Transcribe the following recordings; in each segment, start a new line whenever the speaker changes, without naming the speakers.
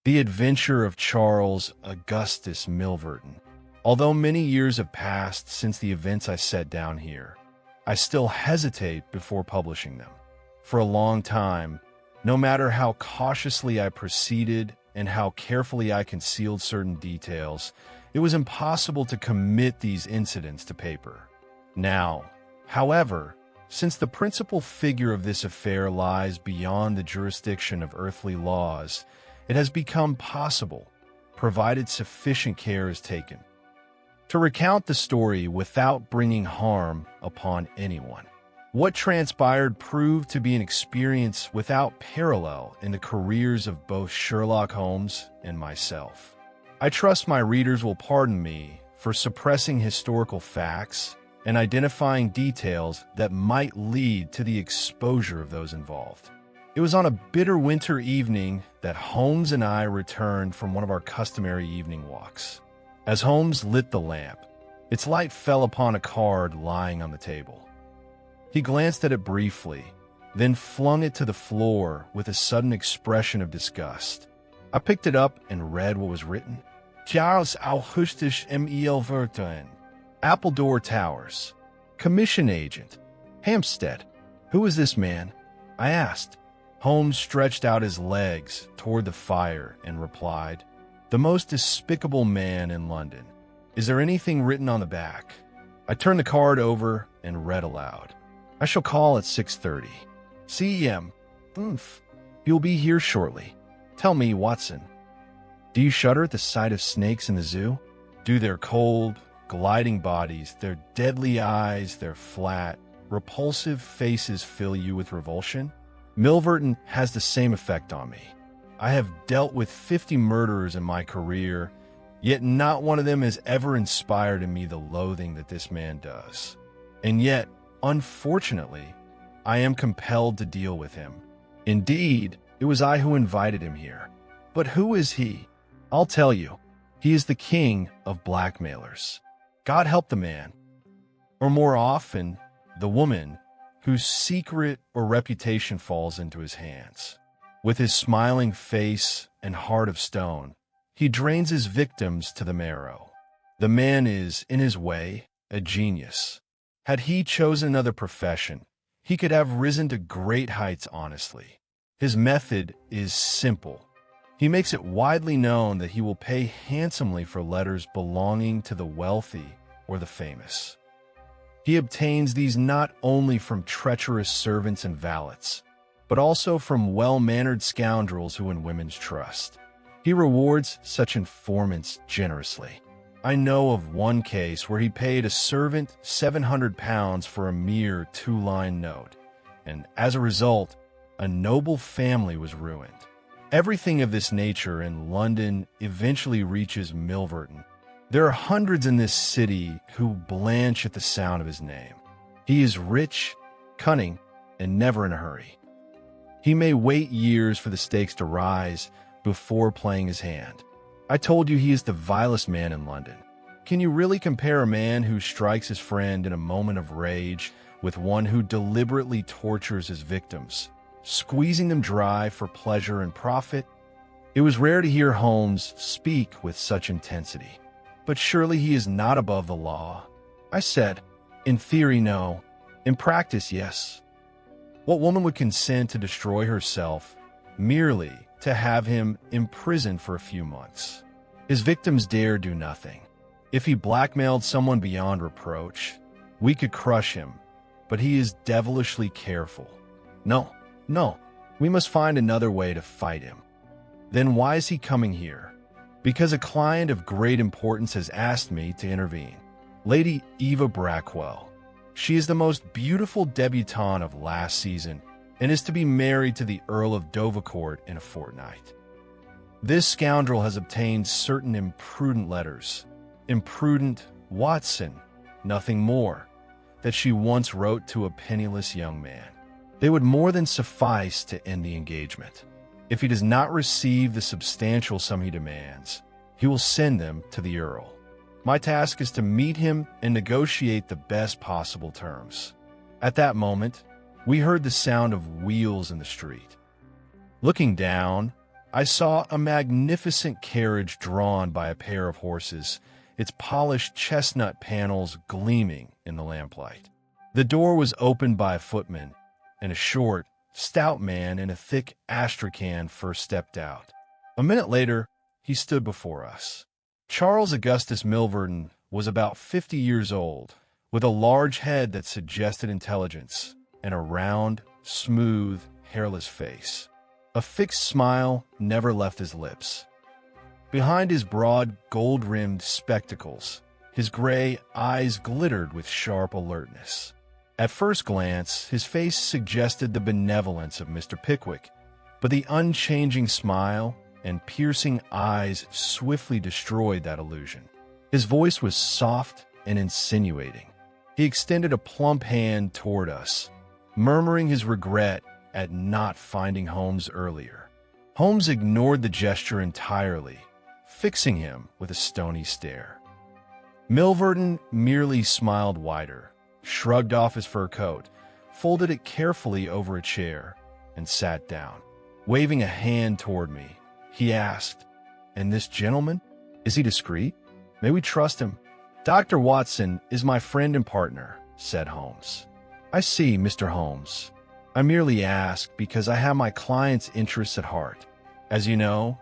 The Adventure of Charles Augustus Milverton. Although many years have passed since the events I set down here, I still hesitate before publishing them. For a long time, no matter how cautiously I proceeded and how carefully I concealed certain details, it was impossible to commit these incidents to paper. Now, however, since the principal figure of this affair lies beyond the jurisdiction of earthly laws, it has become possible, provided sufficient care is taken, to recount the story without bringing harm upon anyone. What transpired proved to be an experience without parallel in the careers of both Sherlock Holmes and myself. I trust my readers will pardon me for suppressing historical facts and identifying details that might lead to the exposure of those involved. It was on a bitter winter evening that Holmes and I returned from one of our customary evening walks. As Holmes lit the lamp, its light fell upon a card lying on the table. He glanced at it briefly, then flung it to the floor with a sudden expression of disgust. I picked it up and read what was written. Charles Augustus Milverton, Appledore Towers, Commission Agent, Hampstead. Who is this man? I asked. Holmes stretched out his legs toward the fire and replied, "The most despicable man in London. Is there anything written on the back?" I turned the card over and read aloud. "I shall call at 6:30. C.M. You'll be here shortly. Tell me, Watson, do you shudder at the sight of snakes in the zoo? Do their cold, gliding bodies, their deadly eyes, their flat, repulsive faces fill you with revulsion? Milverton has the same effect on me. I have dealt with 50 murderers in my career, yet not one of them has ever inspired in me the loathing that this man does. And yet, unfortunately, I am compelled to deal with him. Indeed, it was I who invited him here. But who is he? I'll tell you. He is the king of blackmailers. God help the man, or more often, the woman, whose secret or reputation falls into his hands. With his smiling face and heart of stone, he drains his victims to the marrow. The man is, in his way, a genius. Had he chosen another profession, he could have risen to great heights honestly. His method is simple. He makes it widely known that he will pay handsomely for letters belonging to the wealthy or the famous. He obtains these not only from treacherous servants and valets, but also from well-mannered scoundrels who win women's trust. He rewards such informants generously. I know of one case where he paid a servant £700 for a mere 2-line note, and as a result, a noble family was ruined. Everything of this nature in London eventually reaches Milverton. There are hundreds in this city who blanch at the sound of his name. He is rich, cunning, and never in a hurry. He may wait years for the stakes to rise before playing his hand. I told you he is the vilest man in London. Can you really compare a man who strikes his friend in a moment of rage with one who deliberately tortures his victims, squeezing them dry for pleasure and profit? It was rare to hear Holmes speak with such intensity. But surely he is not above the law. I said, in theory, no. In practice, yes. What woman would consent to destroy herself merely to have him imprisoned for a few months? His victims dare do nothing. If he blackmailed someone beyond reproach, we could crush him, but he is devilishly careful. No, we must find another way to fight him. Then why is he coming here? Because a client of great importance has asked me to intervene. Lady Eva Brackwell. She is the most beautiful debutante of last season and is to be married to the Earl of Dovercourt in a fortnight. This scoundrel has obtained certain imprudent letters. Imprudent, Watson, nothing more, that she once wrote to a penniless young man. They would more than suffice to end the engagement. If he does not receive the substantial sum he demands, he will send them to the Earl. My task is to meet him and negotiate the best possible terms. At that moment, we heard the sound of wheels in the street. Looking down, I saw a magnificent carriage drawn by a pair of horses, its polished chestnut panels gleaming in the lamplight. The door was opened by a footman, and a short, stout man in a thick astrakhan first stepped out. A minute later, he stood before us. Charles Augustus Milverton was about 50 years old, with a large head that suggested intelligence, and a round, smooth, hairless face. A fixed smile never left his lips. Behind his broad, gold-rimmed spectacles, his gray eyes glittered with sharp alertness. At first glance, his face suggested the benevolence of Mr. Pickwick, but the unchanging smile and piercing eyes swiftly destroyed that illusion. His voice was soft and insinuating. He extended a plump hand toward us, murmuring his regret at not finding Holmes earlier. Holmes ignored the gesture entirely, fixing him with a stony stare. Milverton merely smiled wider, shrugged off his fur coat, folded it carefully over a chair, and sat down. Waving a hand toward me, he asked, "And this gentleman? Is he discreet? May we trust him?" "Dr. Watson is my friend and partner," said Holmes. "I see, Mr. Holmes. I merely ask because I have my client's interests at heart. As you know,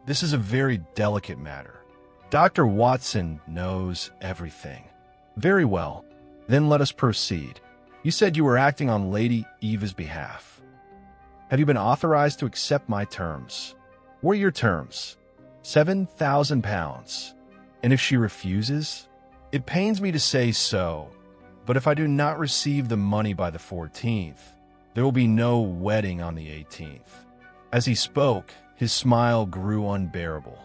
this is a very delicate matter. Dr. Watson knows everything." "Very well. Then let us proceed. You said you were acting on Lady Eva's behalf. Have you been authorized to accept my terms?" "What are your terms?" £7,000. "And if she refuses?" "It pains me to say so, but if I do not receive the money by the 14th, there will be no wedding on the 18th. As he spoke, his smile grew unbearable.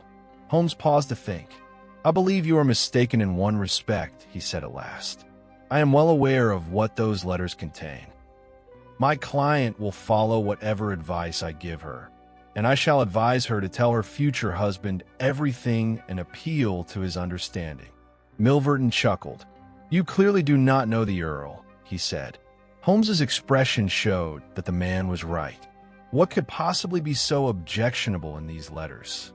Holmes paused to think. "I believe you are mistaken in one respect," he said at last. "I am well aware of what those letters contain. My client will follow whatever advice I give her, and I shall advise her to tell her future husband everything and appeal to his understanding." Milverton chuckled. "You clearly do not know the Earl," he said. Holmes's expression showed that the man was right. What could possibly be so objectionable in these letters?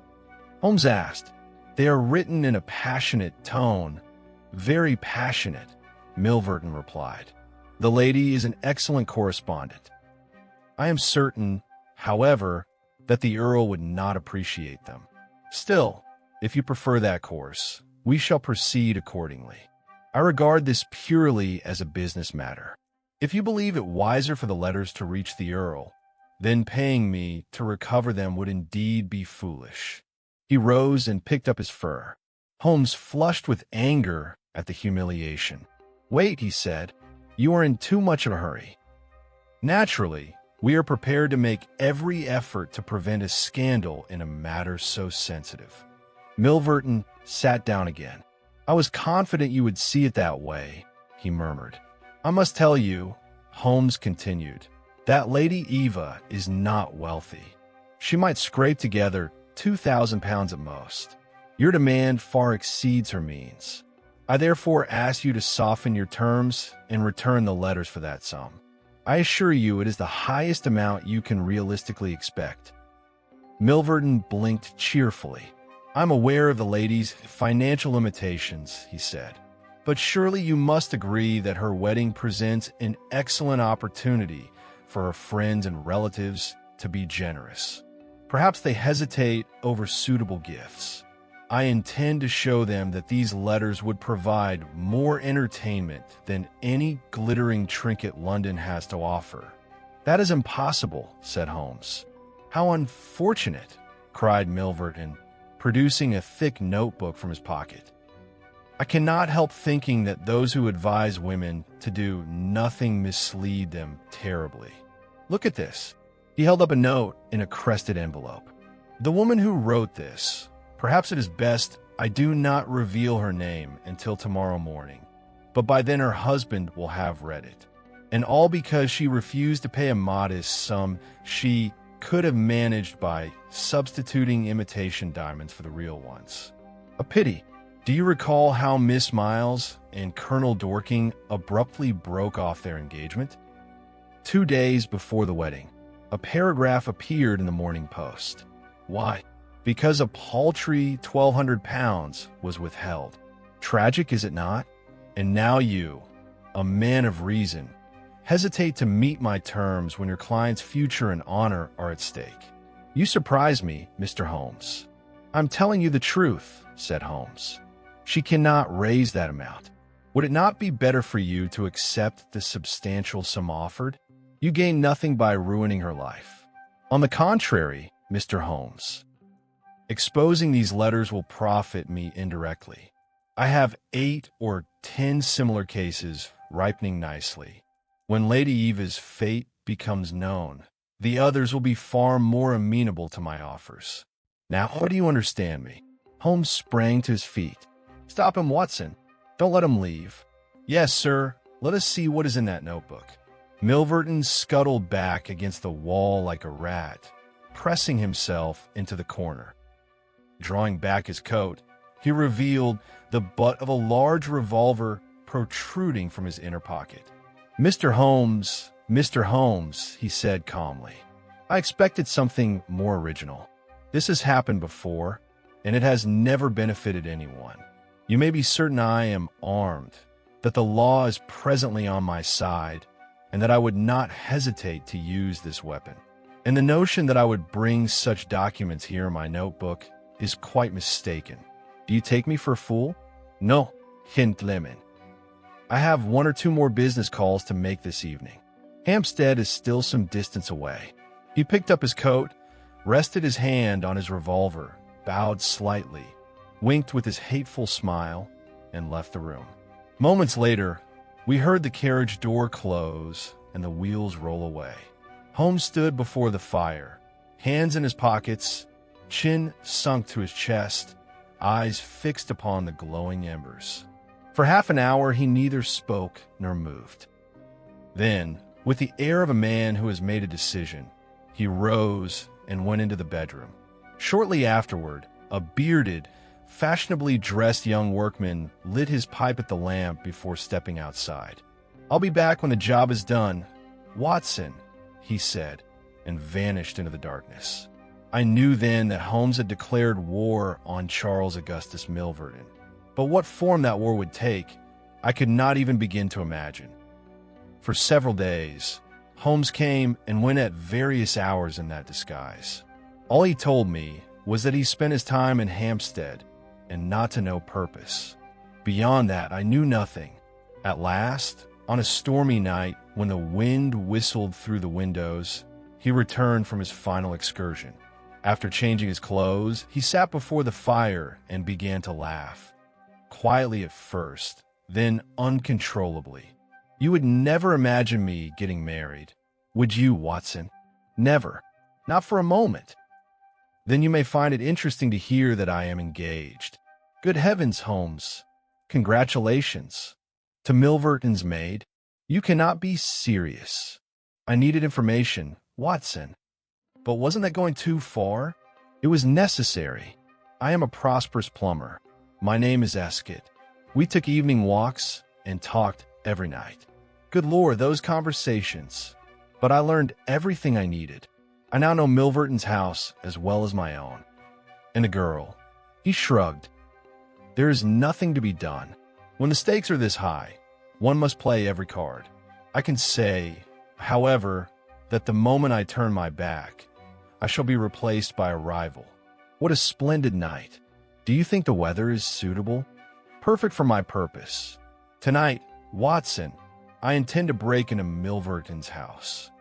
Holmes asked. "They are written in a passionate tone." "Very passionate," Milverton replied. "The lady is an excellent correspondent. I am certain, however, that the Earl would not appreciate them. Still, if you prefer that course, we shall proceed accordingly. I regard this purely as a business matter. If you believe it wiser for the letters to reach the Earl, then paying me to recover them would indeed be foolish." He rose and picked up his fur. Holmes flushed with anger at the humiliation. "Wait," he said. "You are in too much of a hurry. Naturally, we are prepared to make every effort to prevent a scandal in a matter so sensitive." Milverton sat down again. "I was confident you would see it that way," he murmured. "I must tell you," Holmes continued, "that Lady Eva is not wealthy. She might scrape together £2,000 at most. Your demand far exceeds her means. I therefore ask you to soften your terms and return the letters for that sum. I assure you it is the highest amount you can realistically expect." Milverton blinked cheerfully. "I'm aware of the lady's financial limitations," he said. "But surely you must agree that her wedding presents an excellent opportunity for her friends and relatives to be generous. Perhaps they hesitate over suitable gifts. I intend to show them that these letters would provide more entertainment than any glittering trinket London has to offer." "That is impossible," said Holmes. "How unfortunate," cried Milverton, producing a thick notebook from his pocket. "I cannot help thinking that those who advise women to do nothing mislead them terribly. Look at this." He held up a note in a crested envelope. "The woman who wrote this, perhaps it is best I do not reveal her name until tomorrow morning, but by then her husband will have read it. And all because she refused to pay a modest sum she could have managed by substituting imitation diamonds for the real ones. A pity. Do you recall how Miss Miles and Colonel Dorking abruptly broke off their engagement? 2 days before the wedding, a paragraph appeared in the Morning Post. Why? Because a paltry 1,200 pounds was withheld. Tragic, is it not? And now you, a man of reason, hesitate to meet my terms when your client's future and honor are at stake. You surprise me, Mr. Holmes. I'm telling you the truth, said Holmes. She cannot raise that amount. Would it not be better for you to accept the substantial sum offered? You gain nothing by ruining her life. On the contrary, Mr. Holmes, exposing these letters will profit me indirectly. I have 8 or 10 similar cases ripening nicely. When Lady Eva's fate becomes known, the others will be far more amenable to my offers. Now, how do you understand me? Holmes sprang to his feet. Stop him, Watson. Don't let him leave. Yes, sir. Let us see what is in that notebook. Milverton scuttled back against the wall like a rat, pressing himself into the corner. Drawing back his coat, he revealed the butt of a large revolver protruding from his inner pocket. Mr. Holmes, he said calmly. I expected something more original. This has happened before, and it has never benefited anyone. You may be certain I am armed, that the law is presently on my side, and that I would not hesitate to use this weapon. And the notion that I would bring such documents here in my notebook is quite mistaken. Do you take me for a fool? No, gentlemen. I have 1 or 2 more business calls to make this evening. Hampstead is still some distance away. He picked up his coat, rested his hand on his revolver, bowed slightly, winked with his hateful smile, and left the room. Moments later, we heard the carriage door close and the wheels roll away. Holmes stood before the fire, hands in his pockets, chin sunk to his chest, eyes fixed upon the glowing embers. For half an hour he neither spoke nor moved. Then, with the air of a man who has made a decision, he rose and went into the bedroom. Shortly afterward, a bearded, fashionably dressed young workman lit his pipe at the lamp before stepping outside. I'll be back when the job is done, Watson, he said, and vanished into the darkness. I knew then that Holmes had declared war on Charles Augustus Milverton. But what form that war would take, I could not even begin to imagine. For several days, Holmes came and went at various hours in that disguise. All he told me was that he spent his time in Hampstead, and not to no purpose. Beyond that, I knew nothing. At last, on a stormy night, when the wind whistled through the windows, he returned from his final excursion. After changing his clothes, he sat before the fire and began to laugh. Quietly at first, then uncontrollably. You would never imagine me getting married, would you, Watson? Never. Not for a moment. Then you may find it interesting to hear that I am engaged. Good heavens, Holmes. Congratulations. To Milverton's maid. You cannot be serious. I needed information, Watson. But wasn't that going too far? It was necessary. I am a prosperous plumber. My name is Escott. We took evening walks and talked every night. Good Lord, those conversations. But I learned everything I needed. I now know Milverton's house as well as my own. And the girl. He shrugged. There is nothing to be done. When the stakes are this high, one must play every card. I can say, however, that the moment I turn my back, I shall be replaced by a rival. What a splendid night. Do you think the weather is suitable? Perfect for my purpose. Tonight, Watson, I intend to break into Milverton's house.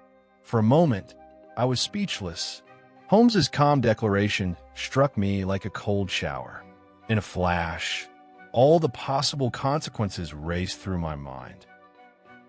For a moment, I was speechless. Holmes's calm declaration struck me like a cold shower. In a flash, all the possible consequences raced through my mind.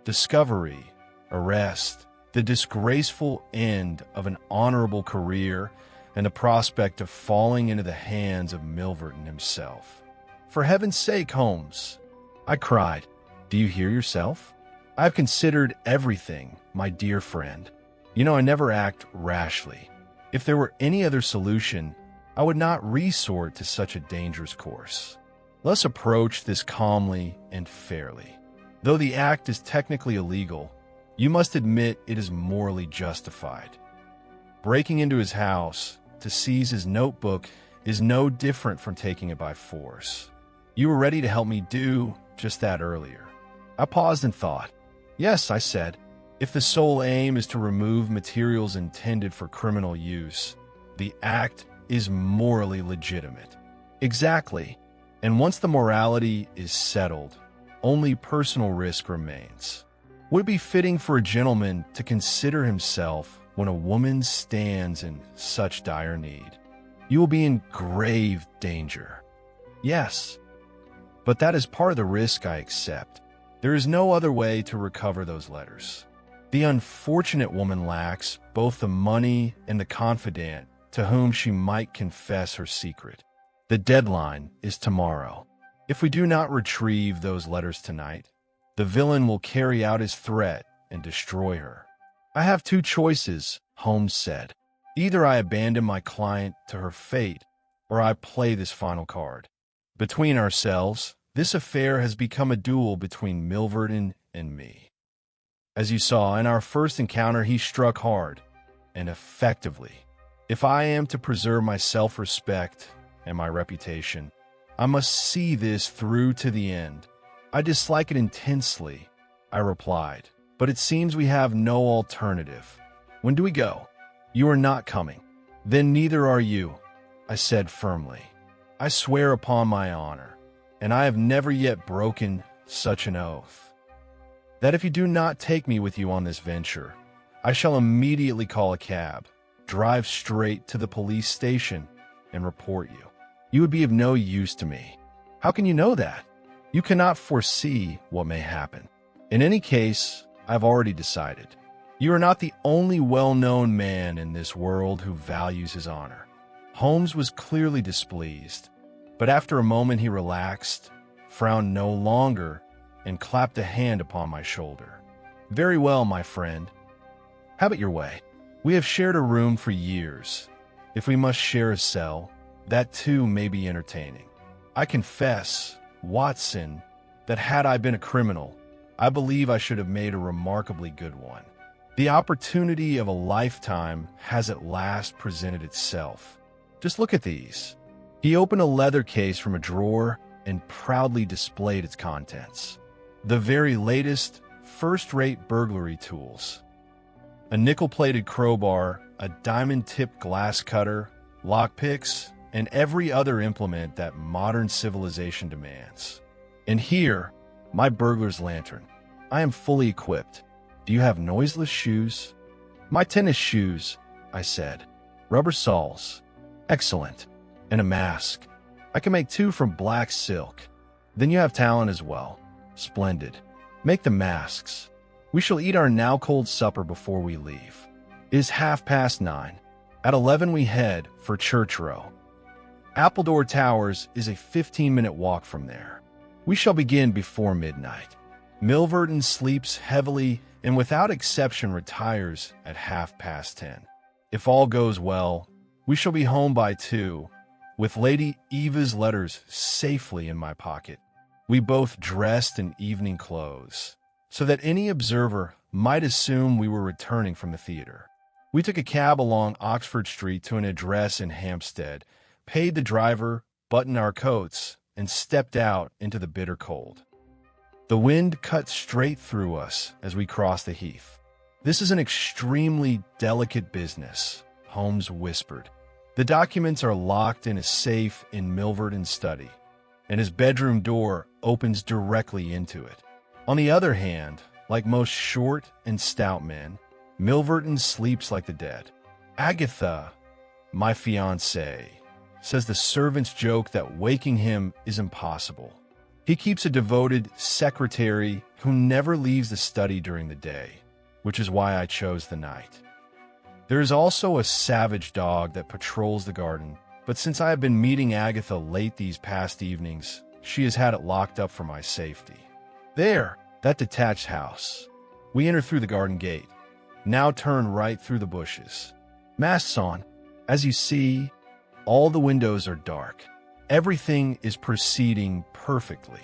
Discovery, arrest, the disgraceful end of an honorable career, and the prospect of falling into the hands of Milverton himself. For heaven's sake, Holmes, I cried, do you hear yourself? I have considered everything, my dear friend. You know I never act rashly. If there were any other solution, I would not resort to such a dangerous course. Let's approach this calmly and fairly. Though the act is technically illegal, you must admit it is morally justified. Breaking into his house, to seize his notebook is no different from taking it by force. You were ready to help me do just that earlier. I paused and thought. Yes, I said. If the sole aim is to remove materials intended for criminal use, the act is morally legitimate. Exactly. And once the morality is settled, only personal risk remains. Would it be fitting for a gentleman to consider himself when a woman stands in such dire need? You will be in grave danger. Yes, but that is part of the risk I accept. There is no other way to recover those letters. The unfortunate woman lacks both the money and the confidant to whom she might confess her secret. The deadline is tomorrow. If we do not retrieve those letters tonight, the villain will carry out his threat and destroy her. I have two choices, Holmes said. Either I abandon my client to her fate, or I play this final card. Between ourselves, this affair has become a duel between Milverton and me. As you saw, in our first encounter, he struck hard and effectively. If I am to preserve my self-respect and my reputation, I must see this through to the end. I dislike it intensely, I replied, but it seems we have no alternative. When do we go? You are not coming. Then neither are you, I said firmly. I swear upon my honor, and I have never yet broken such an oath, that if you do not take me with you on this venture, I shall immediately call a cab, drive straight to the police station, and report you. You would be of no use to me. How can you know that? You cannot foresee what may happen. In any case, I've already decided. You are not the only well-known man in this world who values his honor. Holmes was clearly displeased, but after a moment he relaxed, frowned no longer, and clapped a hand upon my shoulder. Very well, my friend. Have it your way. We have shared a room for years. If we must share a cell, that too may be entertaining. I confess, Watson, that had I been a criminal, I believe I should have made a remarkably good one. The opportunity of a lifetime has at last presented itself. Just look at these. He opened a leather case from a drawer and proudly displayed its contents. The very latest, first-rate burglary tools. A nickel-plated crowbar, a diamond-tipped glass cutter, lockpicks, and every other implement that modern civilization demands. And here, my burglar's lantern. I am fully equipped. Do you have noiseless shoes? My tennis shoes, I said. Rubber soles. Excellent. And a mask. I can make two from black silk. Then you have talent as well. Splendid. Make the masks. We shall eat our now-cold supper before we leave. It is 9:30. At 11 we head for Church Row. Appledore Towers is a 15-minute walk from there. We shall begin before midnight. Milverton sleeps heavily and without exception retires at 10:30. If all goes well, we shall be home by 2, with Lady Eva's letters safely in my pocket. We both dressed in evening clothes, so that any observer might assume we were returning from the theater. We took a cab along Oxford Street to an address in Hampstead, paid the driver, buttoned our coats, and stepped out into the bitter cold. The wind cut straight through us as we crossed the heath. This is an extremely delicate business, Holmes whispered. The documents are locked in a safe in Milverton's study, and his bedroom door opens directly into it. On the other hand, like most short and stout men, Milverton sleeps like the dead. Agatha, my fiancée, says the servants joke that waking him is impossible. He keeps a devoted secretary who never leaves the study during the day, which is why I chose the night. There is also a savage dog that patrols the garden, but since I have been meeting Agatha late these past evenings, she has had it locked up for my safety. There, that detached house. We enter through the garden gate. Now turn right through the bushes. Masks on. As you see, all the windows are dark. Everything is proceeding perfectly.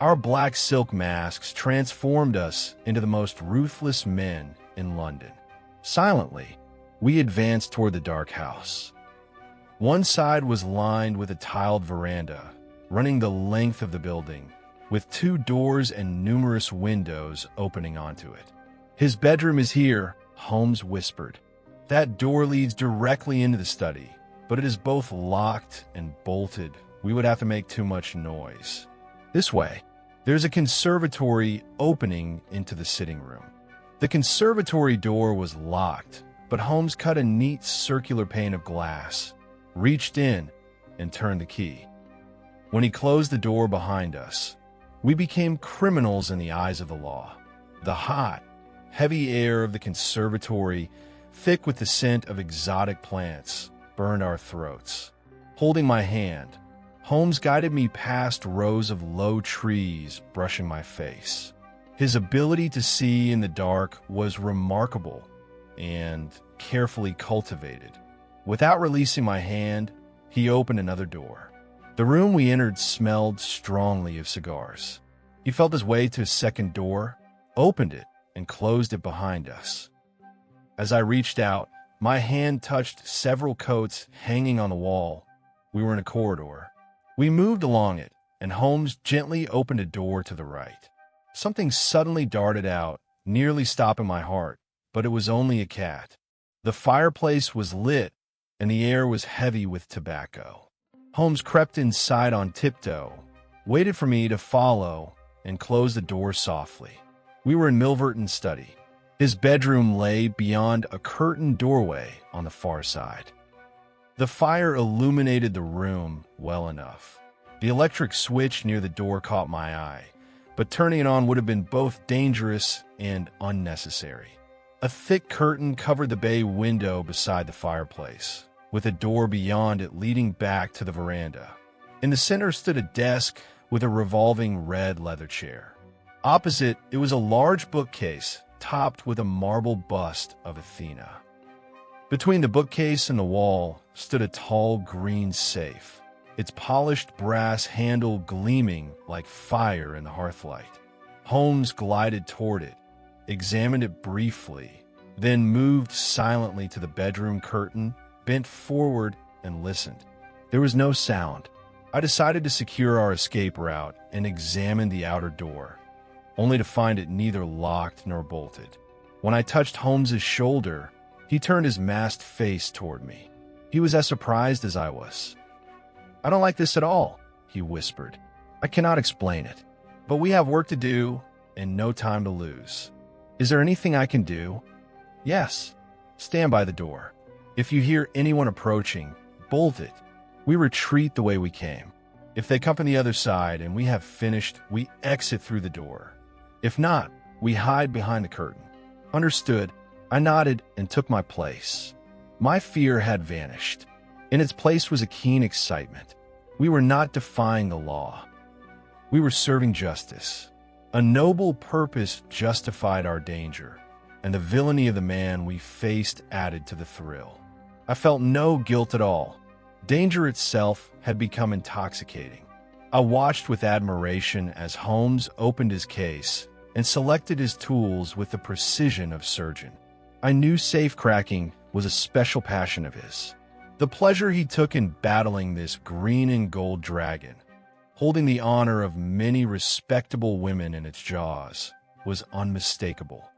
Our black silk masks transformed us into the most ruthless men in London. Silently, we advanced toward the dark house. One side was lined with a tiled veranda, running the length of the building, with 2 doors and numerous windows opening onto it. "His bedroom is here," Holmes whispered. "That door leads directly into the study, but it is both locked and bolted. We would have to make too much noise. This way." There's a conservatory opening into the sitting room. The conservatory door was locked, but Holmes cut a neat circular pane of glass, reached in, and turned the key. When he closed the door behind us, we became criminals in the eyes of the law. The hot, heavy air of the conservatory, thick with the scent of exotic plants, burned our throats. Holding my hand, Holmes guided me past rows of low trees brushing my face. His ability to see in the dark was remarkable and carefully cultivated. Without releasing my hand, he opened another door. The room we entered smelled strongly of cigars. He felt his way to a second door, opened it, and closed it behind us. As I reached out, my hand touched several coats hanging on the wall. We were in a corridor. We moved along it, and Holmes gently opened a door to the right. Something suddenly darted out, nearly stopping my heart, but it was only a cat. The fireplace was lit, and the air was heavy with tobacco. Holmes crept inside on tiptoe, waited for me to follow, and closed the door softly. We were in Milverton's study. His bedroom lay beyond a curtained doorway on the far side. The fire illuminated the room well enough. The electric switch near the door caught my eye, but turning it on would have been both dangerous and unnecessary. A thick curtain covered the bay window beside the fireplace, with a door beyond it leading back to the veranda. In the center stood a desk with a revolving red leather chair. Opposite, it was a large bookcase topped with a marble bust of Athena. Between the bookcase and the wall stood a tall green safe, its polished brass handle gleaming like fire in the hearthlight. Holmes glided toward it, examined it briefly, then moved silently to the bedroom curtain, bent forward, and listened. There was no sound. I decided to secure our escape route and examine the outer door, only to find it neither locked nor bolted. When I touched Holmes's shoulder, he turned his masked face toward me. He was as surprised as I was. "I don't like this at all," he whispered. "I cannot explain it, but we have work to do and no time to lose. Is there anything I can do?" "Yes. Stand by the door. If you hear anyone approaching, bolt it. We retreat the way we came. If they come from the other side and we have finished, we exit through the door. If not, we hide behind the curtain." "Understood." I nodded and took my place. My fear had vanished. In its place was a keen excitement. We were not defying the law. We were serving justice. A noble purpose justified our danger, and the villainy of the man we faced added to the thrill. I felt no guilt at all. Danger itself had become intoxicating. I watched with admiration as Holmes opened his case and selected his tools with the precision of a surgeon. I knew safe cracking was a special passion of his. The pleasure he took in battling this green and gold dragon, holding the honor of many respectable women in its jaws, was unmistakable.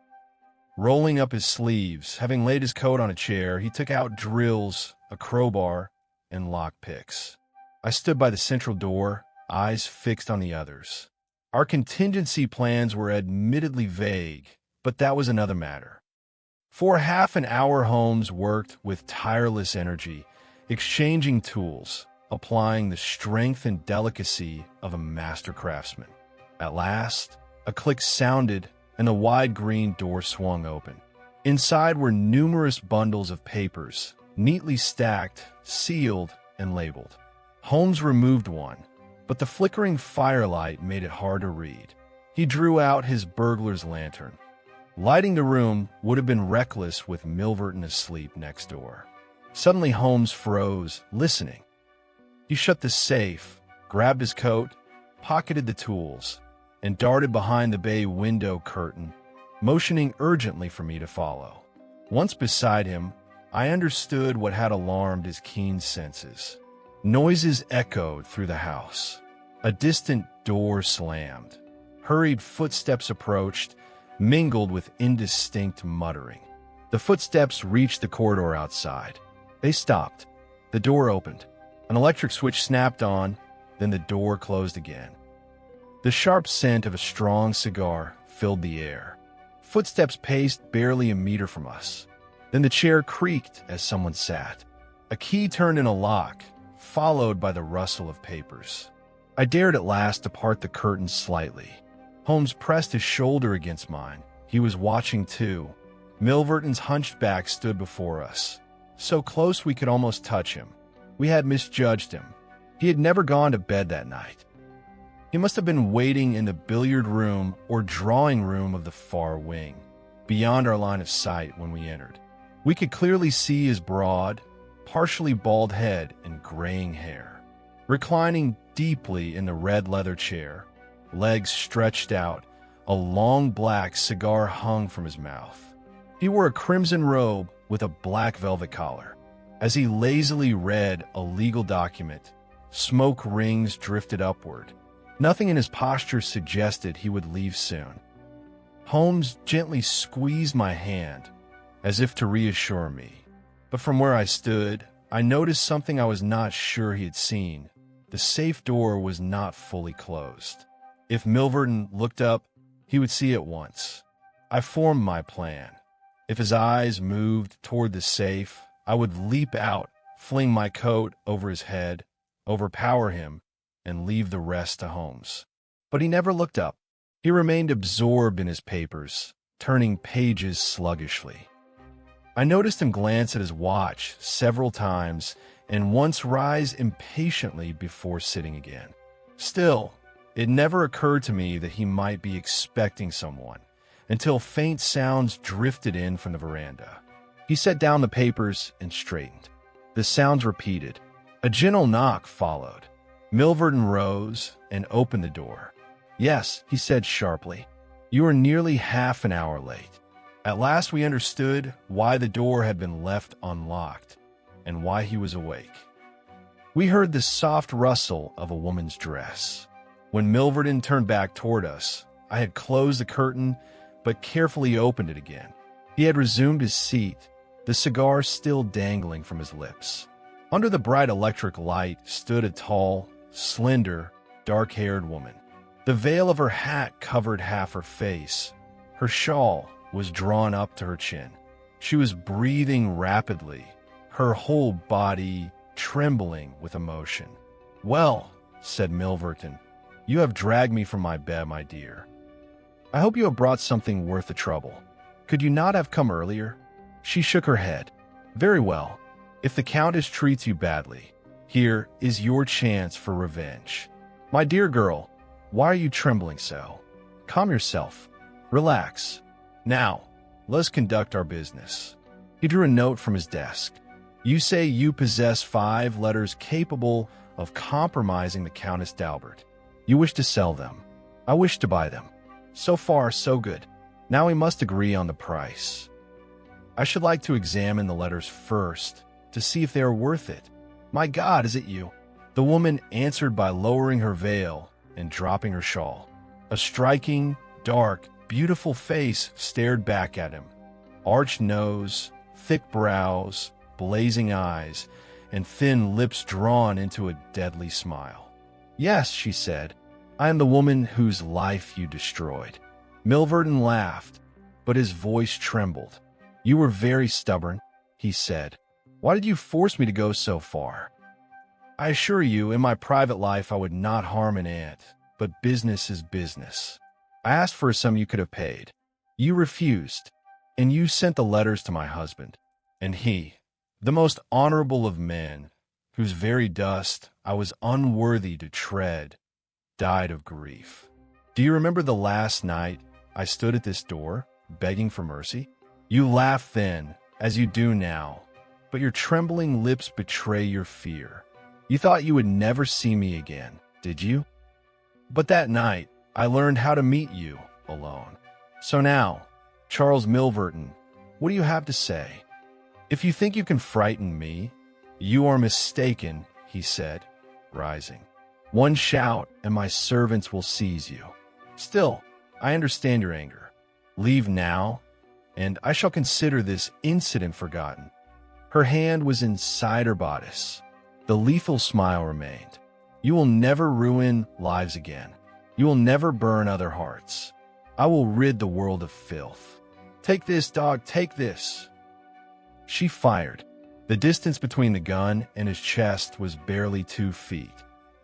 Rolling up his sleeves, having laid his coat on a chair, he took out drills, a crowbar, and lockpicks. I stood by the central door, eyes fixed on the others. Our contingency plans were admittedly vague, but that was another matter. For half an hour, Holmes worked with tireless energy, exchanging tools, applying the strength and delicacy of a master craftsman. At last, a click sounded and the wide green door swung open. Inside were numerous bundles of papers, neatly stacked, sealed, and labeled. Holmes removed one, but the flickering firelight made it hard to read. He drew out his burglar's lantern. Lighting the room would have been reckless with Milverton asleep next door. Suddenly Holmes froze, listening. He shut the safe, grabbed his coat, pocketed the tools, and darted behind the bay window curtain, motioning urgently for me to follow. Once beside him, I understood what had alarmed his keen senses. Noises echoed through the house. A distant door slammed. Hurried footsteps approached, mingled with indistinct muttering. The footsteps reached the corridor outside. They stopped. The door opened. An electric switch snapped on, then the door closed again. The sharp scent of a strong cigar filled the air. Footsteps paced barely a meter from us. Then the chair creaked as someone sat. A key turned in a lock, followed by the rustle of papers. I dared at last to part the curtains slightly. Holmes pressed his shoulder against mine. He was watching too. Milverton's hunched back stood before us, so close we could almost touch him. We had misjudged him. He had never gone to bed that night. He must have been waiting in the billiard room or drawing room of the far wing, beyond our line of sight when we entered. We could clearly see his broad, partially bald head and graying hair. Reclining deeply in the red leather chair, legs stretched out, a long black cigar hung from his mouth. He wore a crimson robe with a black velvet collar. As he lazily read a legal document, smoke rings drifted upward. Nothing in his posture suggested he would leave soon. Holmes gently squeezed my hand, as if to reassure me. But from where I stood, I noticed something I was not sure he had seen. The safe door was not fully closed. If Milverton looked up, he would see at once. I formed my plan. If his eyes moved toward the safe, I would leap out, fling my coat over his head, overpower him, and leave the rest to Holmes. But he never looked up. He remained absorbed in his papers, turning pages sluggishly. I noticed him glance at his watch several times and once rise impatiently before sitting again. Still, it never occurred to me that he might be expecting someone, until faint sounds drifted in from the veranda. He set down the papers and straightened. The sounds repeated. A gentle knock followed. Milverton rose and opened the door. "Yes," he said sharply. "You are nearly half an hour late." At last we understood why the door had been left unlocked and why he was awake. We heard the soft rustle of a woman's dress. When Milverton turned back toward us, I had closed the curtain but carefully opened it again. He had resumed his seat, the cigar still dangling from his lips. Under the bright electric light stood a tall, slender, dark-haired woman. The veil of her hat covered half her face. Her shawl was drawn up to her chin. She was breathing rapidly, her whole body trembling with emotion. "Well," said Milverton, "you have dragged me from my bed, my dear. I hope you have brought something worth the trouble. Could you not have come earlier?" She shook her head. "Very well. If the Countess treats you badly, here is your chance for revenge. My dear girl, why are you trembling so? Calm yourself. Relax. Now, let's conduct our business." He drew a note from his desk. "You say you possess 5 letters capable of compromising the Countess d'Albert. You wish to sell them. I wish to buy them. So far, so good. Now we must agree on the price. I should like to examine the letters first to see if they are worth it." "My God, is it you?" The woman answered by lowering her veil and dropping her shawl. A striking, dark, beautiful face stared back at him. Arched nose, thick brows, blazing eyes, and thin lips drawn into a deadly smile. "Yes," she said, "I am the woman whose life you destroyed." Milverton laughed, but his voice trembled. "You were very stubborn," he said. "Why did you force me to go so far? I assure you, in my private life I would not harm an ant, but business is business. I asked for a sum you could have paid. You refused, and you sent the letters to my husband. And he, the most honorable of men, whose very dust I was unworthy to tread, died of grief. Do you remember the last night I stood at this door, begging for mercy? You laughed then, as you do now, but your trembling lips betray your fear. You thought you would never see me again, did you? But that night, I learned how to meet you alone. So now, Charles Milverton, what do you have to say? If you think you can frighten me, you are mistaken, he said, rising. One shout, and my servants will seize you. Still, I understand your anger. Leave now, and I shall consider this incident forgotten. Her hand was inside her bodice. The lethal smile remained. You will never ruin lives again. You will never burn other hearts. I will rid the world of filth. Take this, dog, take this. She fired. The distance between the gun and his chest was barely 2 feet.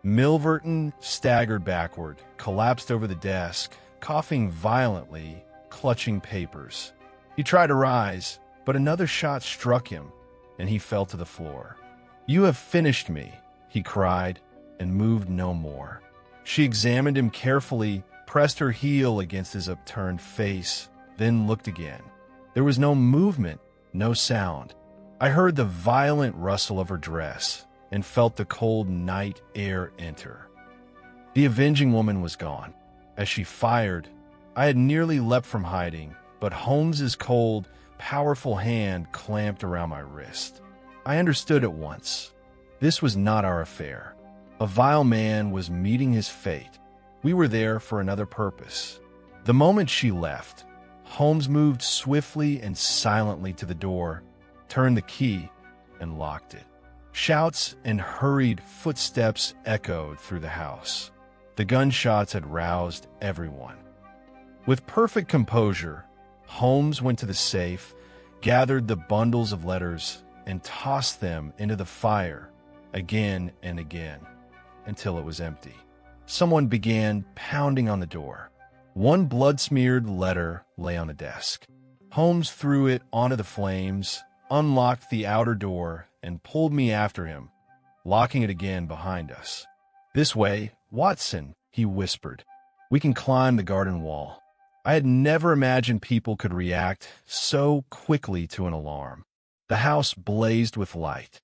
Milverton staggered backward, collapsed over the desk, coughing violently, clutching papers. He tried to rise, but another shot struck him, and he fell to the floor. You have finished me, he cried, and moved no more. She examined him carefully, pressed her heel against his upturned face, then looked again. There was no movement, no sound. I heard the violent rustle of her dress and felt the cold night air enter. The avenging woman was gone. As she fired, I had nearly leapt from hiding, but Holmes's cold, powerful hand clamped around my wrist. I understood at once. This was not our affair. A vile man was meeting his fate. We were there for another purpose. The moment she left, Holmes moved swiftly and silently to the door, turned the key, and locked it. Shouts and hurried footsteps echoed through the house. The gunshots had roused everyone. With perfect composure, Holmes went to the safe, gathered the bundles of letters, and tossed them into the fire again and again until it was empty. Someone began pounding on the door. One blood-smeared letter lay on the desk. Holmes threw it onto the flames, unlocked the outer door, and pulled me after him, locking it again behind us. This way, Watson, he whispered. We can climb the garden wall. I had never imagined people could react so quickly to an alarm. The house blazed with light.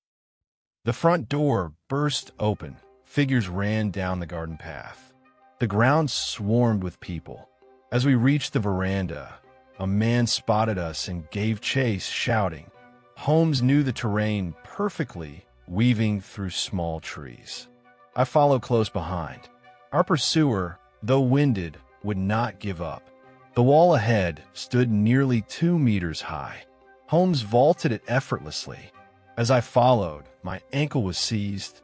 The front door burst open. Figures ran down the garden path. The ground swarmed with people. As we reached the veranda, a man spotted us and gave chase, shouting. Holmes knew the terrain perfectly, weaving through small trees. I followed close behind. Our pursuer, though winded, would not give up. The wall ahead stood nearly 2 meters high. Holmes vaulted it effortlessly. As I followed, my ankle was seized.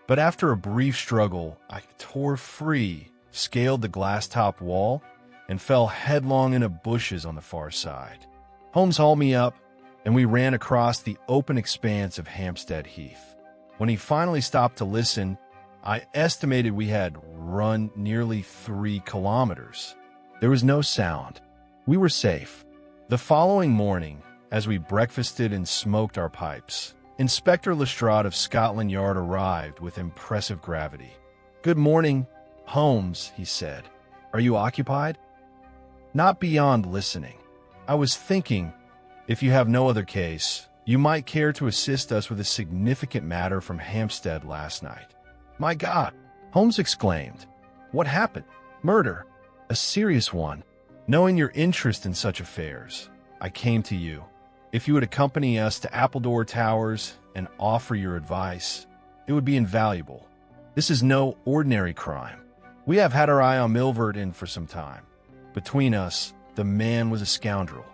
But after a brief struggle, I tore free, scaled the glass-topped wall, and fell headlong into bushes on the far side. Holmes hauled me up, and we ran across the open expanse of Hampstead Heath. When he finally stopped to listen, I estimated we had run nearly 3 kilometers. There was no sound. We were safe. The following morning, as we breakfasted and smoked our pipes, Inspector Lestrade of Scotland Yard arrived with impressive gravity. Good morning, Holmes, he said. Are you occupied? Not beyond listening. I was thinking, if you have no other case, you might care to assist us with a significant matter from Hampstead last night. My God, Holmes exclaimed. What happened? Murder. A serious one. Knowing your interest in such affairs, I came to you. If you would accompany us to Appledore Towers and offer your advice, it would be invaluable. This is no ordinary crime. We have had our eye on Milverton for some time. Between us, the man was a scoundrel.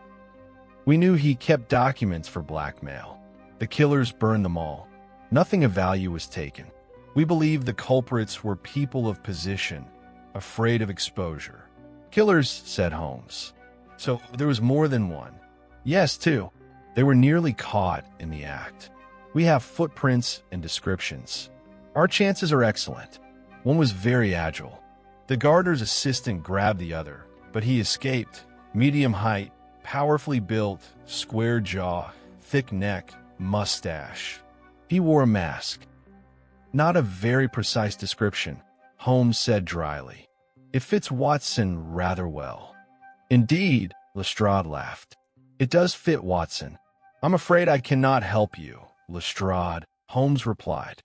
We knew he kept documents for blackmail. The killers burned them all. Nothing of value was taken. We believed the culprits were people of position, afraid of exposure. Killers, said Holmes. So there was more than one. Yes, two. They were nearly caught in the act. We have footprints and descriptions. Our chances are excellent. One was very agile. The gardener's assistant grabbed the other, but he escaped. Medium height, powerfully built, square jaw, thick neck, mustache. He wore a mask. Not a very precise description, Holmes said dryly. It fits Watson rather well. Indeed, Lestrade laughed. It does fit Watson. I'm afraid I cannot help you, Lestrade, Holmes replied.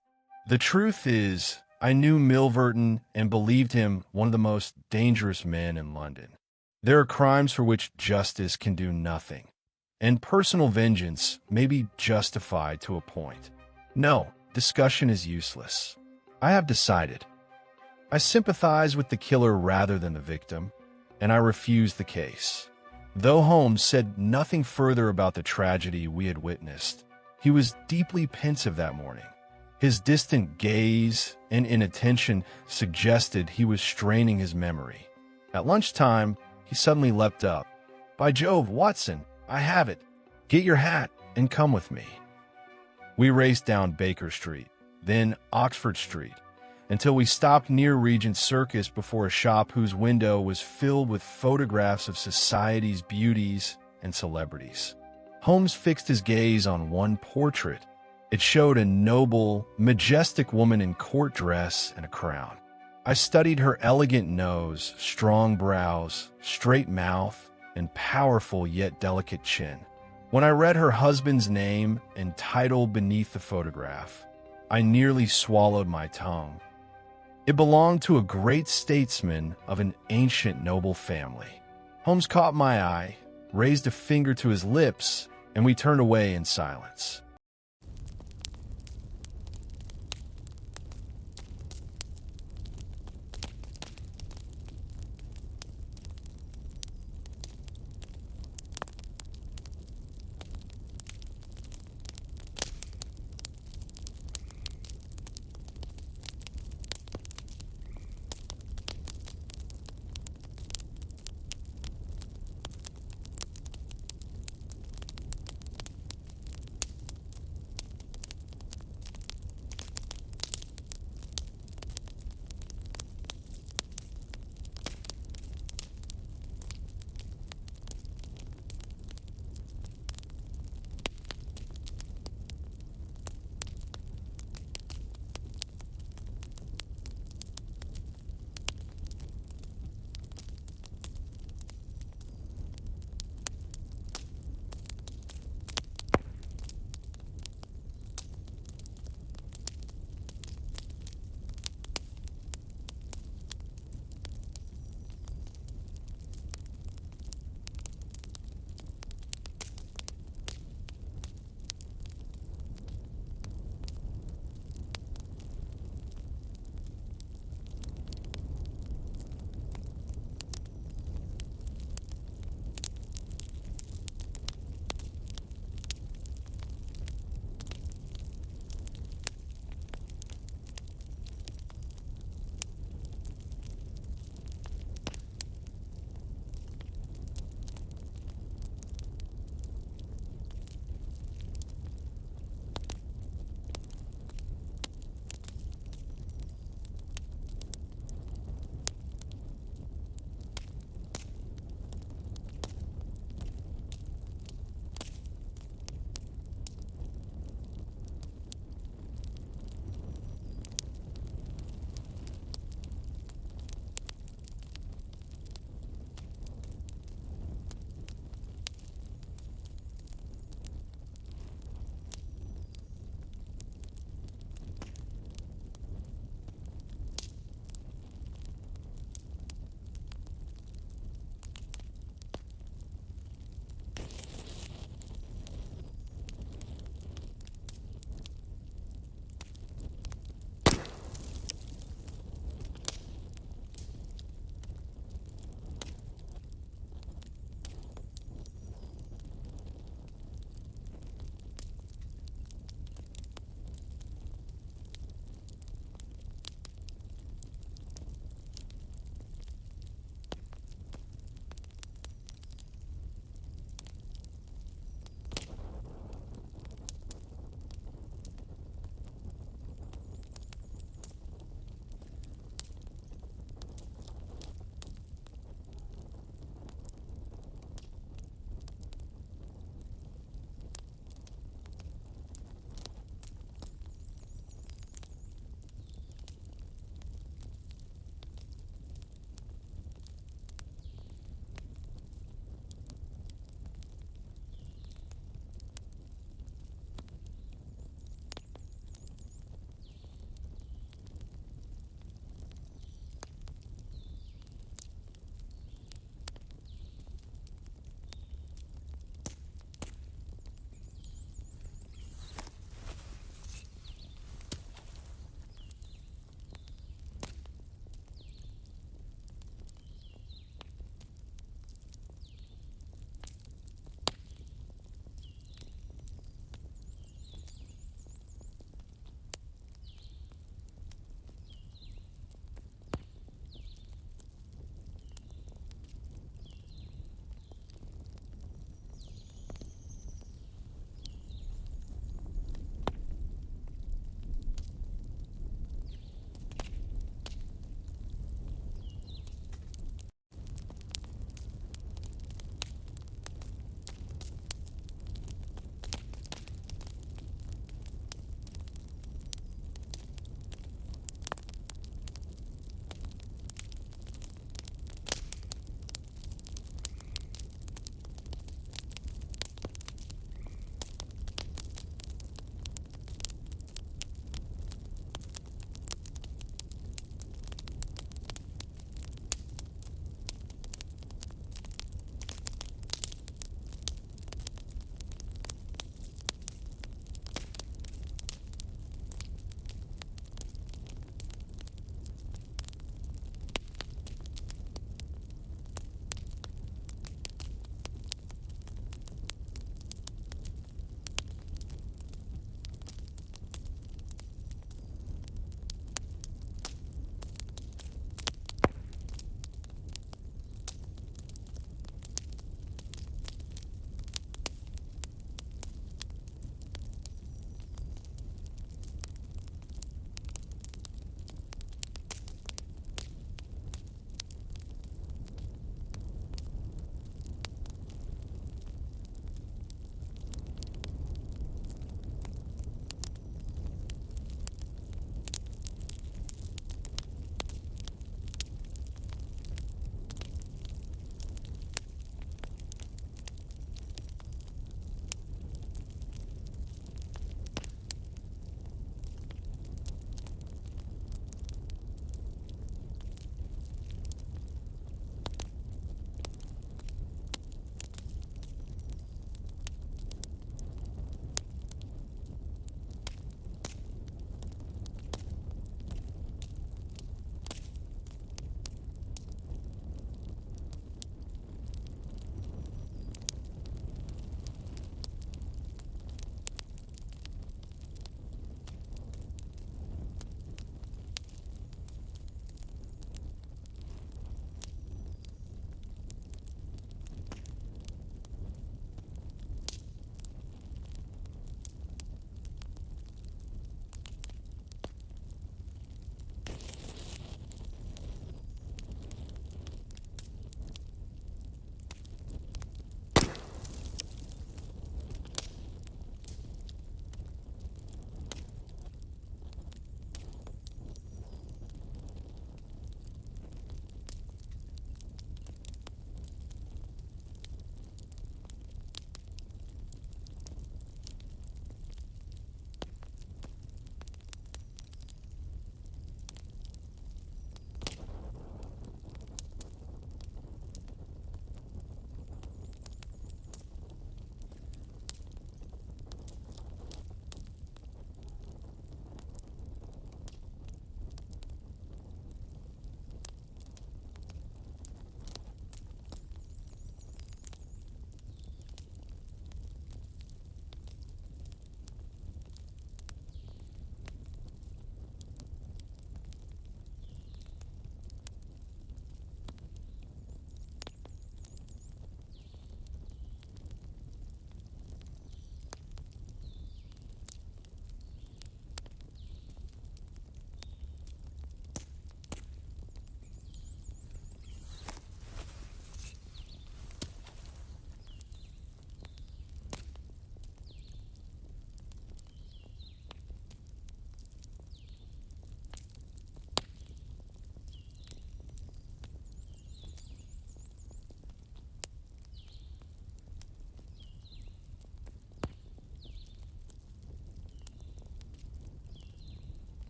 The truth is, I knew Milverton and believed him one of the most dangerous men in London. There are crimes for which justice can do nothing. and personal vengeance may be justified to a point. No, discussion is useless. I have decided. I sympathize with the killer rather than the victim, and I refuse the case. Though Holmes said nothing further about the tragedy we had witnessed, he was deeply pensive that morning. His distant gaze and inattention suggested he was straining his memory. At lunchtime, he suddenly leapt up. "By Jove, Watson, I have it. Get your hat and come with me." We raced down Baker Street, then Oxford Street, until we stopped near Regent Circus before a shop whose window was filled with photographs of society's beauties and celebrities. Holmes fixed his gaze on one portrait. It showed a noble, majestic woman in court dress and a crown. I studied her elegant nose, strong brows, straight mouth, and powerful yet delicate chin. When I read her husband's name and title beneath the photograph, I nearly swallowed my tongue. It belonged to a great statesman of an ancient noble family. Holmes caught my eye, raised a finger to his lips, and we turned away in silence.